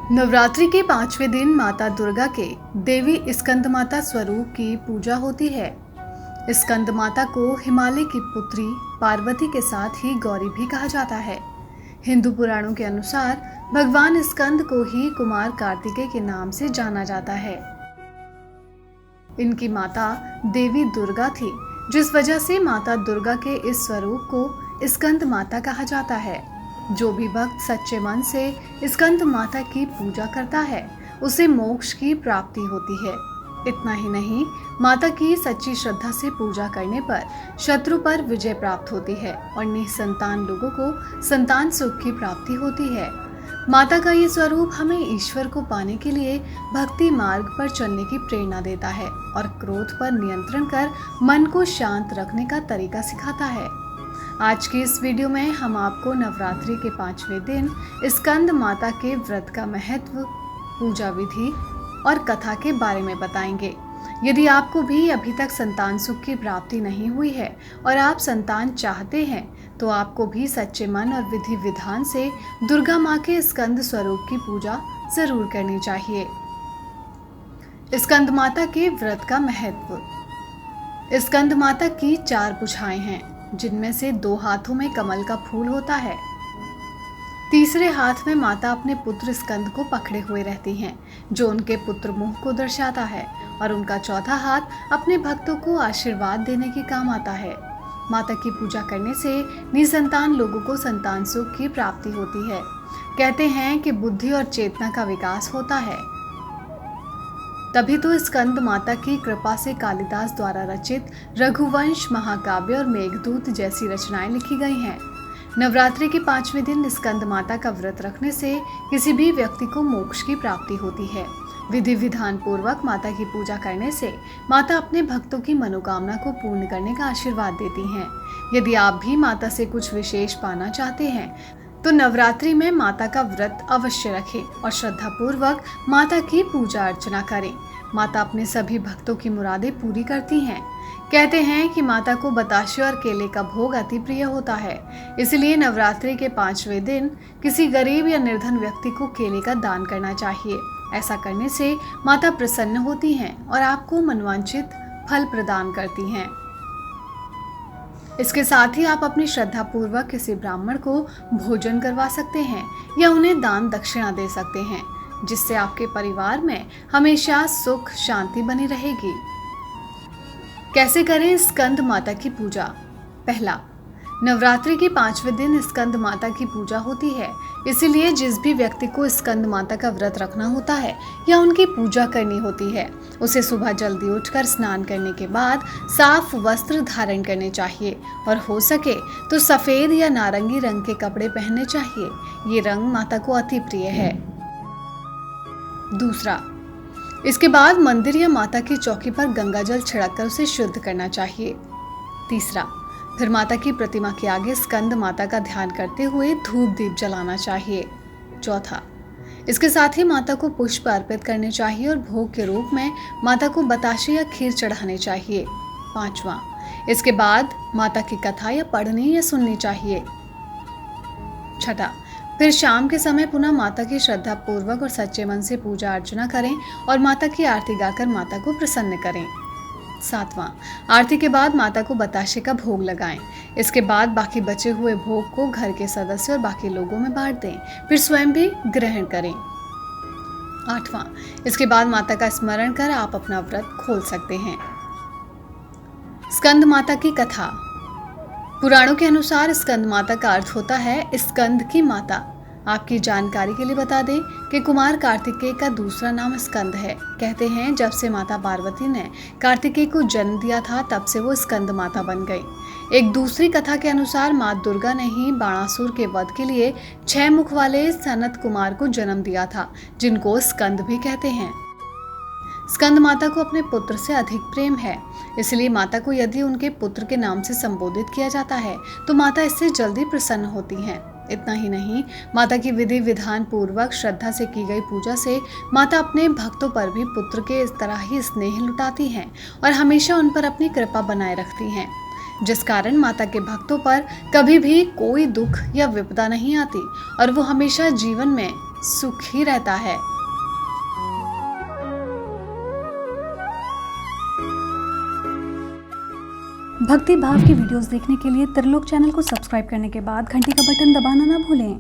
नवरात्रि के 5वें दिन माता दुर्गा के देवी स्कंदमाता स्वरूप की पूजा होती है। स्कंदमाता को हिमालय की पुत्री पार्वती के साथ ही गौरी भी कहा जाता है। हिंदू पुराणों के अनुसार भगवान स्कंद को ही कुमार कार्तिकेय के नाम से जाना जाता है। इनकी माता देवी दुर्गा थी, जिस वजह से माता दुर्गा के इस स्वरूप को स्कंद माता कहा जाता है। जो भी भक्त सच्चे मन से स्कंद माता की पूजा करता है उसे मोक्ष की प्राप्ति होती है। इतना ही नहीं, माता की सच्ची श्रद्धा से पूजा करने पर शत्रु पर विजय प्राप्त होती है और निसंतान लोगों को संतान सुख की प्राप्ति होती है। माता का ये स्वरूप हमें ईश्वर को पाने के लिए भक्ति मार्ग पर चलने की प्रेरणा देता है और क्रोध पर नियंत्रण कर मन को शांत रखने का तरीका सिखाता है। आज की इस वीडियो में हम आपको नवरात्रि के 5वें दिन स्कंद माता के व्रत का महत्व, पूजा विधि और कथा के बारे में बताएंगे। यदि आपको भी अभी तक संतान सुख की प्राप्ति नहीं हुई है और आप संतान चाहते हैं तो आपको भी सच्चे मन और विधि विधान से दुर्गा माँ के स्कंद स्वरूप की पूजा जरूर करनी चाहिए। स्कंद माता के व्रत का महत्व। स्कंद माता की 4 भुजाएं हैं, जिनमें से 2 हाथों में कमल का फूल होता है। तीसरे हाथ में माता अपने पुत्र स्कंद को पकड़े हुए रहती हैं, जो उनके पुत्र मोह को दर्शाता है, और उनका चौथा हाथ अपने भक्तों को आशीर्वाद देने के काम आता है। माता की पूजा करने से निसंतान लोगों को संतान सुख की प्राप्ति होती है। कहते हैं कि बुद्धि और चेतना का विकास होता है। तभी तो स्कंद माता की कृपा से कालिदास द्वारा रचित रघुवंश, महाकाव्य और मेघदूत जैसी रचनाएं लिखी गई हैं। नवरात्रि के 5वें दिन स्कंद माता का व्रत रखने से किसी भी व्यक्ति को मोक्ष की प्राप्ति होती है। विधि विधान पूर्वक माता की पूजा करने से माता अपने भक्तों की मनोकामना को पूर्ण करने का आशीर्वाद देती हैं। यदि आप भी माता से कुछ विशेष पाना चाहते हैं तो नवरात्रि में माता का व्रत अवश्य रखें और श्रद्धा पूर्वक माता की पूजा अर्चना करें। माता अपने सभी भक्तों की मुरादें पूरी करती हैं। कहते हैं कि माता को बताशे और केले का भोग अति प्रिय होता है, इसलिए नवरात्रि के 5वें दिन किसी गरीब या निर्धन व्यक्ति को केले का दान करना चाहिए। ऐसा करने से माता प्रसन्न होती हैं और आपको मनवांछित फल प्रदान करती हैं। इसके साथ ही आप अपनी श्रद्धा पूर्वक किसी ब्राह्मण को भोजन करवा सकते हैं या उन्हें दान दक्षिणा दे सकते हैं, जिससे आपके परिवार में हमेशा सुख शांति बनी रहेगी। कैसे करें स्कंद माता की पूजा? पहला, नवरात्रि के 5वें दिन स्कंद माता की पूजा होती है, इसीलिए जिस भी व्यक्ति को स्कंद माता का व्रत रखना होता है या उनकी पूजा करनी होती है, उसे सुबह जल्दी उठकर स्नान करने के बाद साफ वस्त्र धारण करने चाहिए और हो सके तो सफेद या नारंगी रंग के कपड़े पहनने चाहिए। ये रंग माता को अति प्रिय है। दूसरा, इसके बाद मंदिर या माता की चौकी पर गंगा जल छिड़ककर उसे शुद्ध करना चाहिए। तीसरा, फिर माता की प्रतिमा के आगे स्कंद माता का ध्यान करते हुए धूप दीप जलाना चाहिए। चौथा, इसके साथ ही माता को पुष्प अर्पित करने चाहिए और भोग के रूप में माता को बताशे या खीर चढ़ाने चाहिए। पांचवा, इसके बाद माता की कथा या पढ़नी या सुननी चाहिए। छठा, फिर शाम के समय पुनः माता की श्रद्धा पूर्वक और सच्चे मन से पूजा अर्चना करें और माता की आरती गाकर माता को प्रसन्न करें। सातवां, आरती के बाद माता को बताशे का भोग लगाएं। इसके बाद बाकी बचे हुए भोग को घर के सदस्य और बाकी लोगों में बांट दें, फिर स्वयं भी ग्रहण करें। आठवां, इसके बाद माता का स्मरण कर आप अपना व्रत खोल सकते हैं। स्कंद माता की कथा। पुराणों के अनुसार स्कंद माता का अर्थ होता है स्कंद की माता। आपकी जानकारी के लिए बता दें कि कुमार कार्तिकेय का दूसरा नाम स्कंद है। कहते हैं जब से माता पार्वती ने कार्तिकेय को जन्म दिया था तब से वो स्कंद माता बन गई। एक दूसरी कथा के अनुसार माँ दुर्गा ने ही बाणासुर के वध के लिए 6 मुख वाले सनत कुमार को जन्म दिया था, जिनको स्कंद भी कहते हैं। स्कंद माता को अपने पुत्र से अधिक प्रेम है, इसलिए माता को यदि उनके पुत्र के नाम से संबोधित किया जाता है तो माता इससे जल्दी प्रसन्न होती हैं। इतना ही नहीं, माता की विधि विधान पूर्वक श्रद्धा से की गई पूजा से माता अपने भक्तों पर भी पुत्र के इस तरह ही स्नेह लुटाती हैं और हमेशा उन पर अपनी कृपा बनाए रखती हैं। जिस कारण माता के भक्तों पर कभी भी कोई दुख या विपदा नहीं आती और वो हमेशा जीवन में सुखी रहता है। भक्ति भाव की वीडियोस देखने के लिए त्रिलोक चैनल को सब्सक्राइब करने के बाद घंटी का बटन दबाना ना भूलें।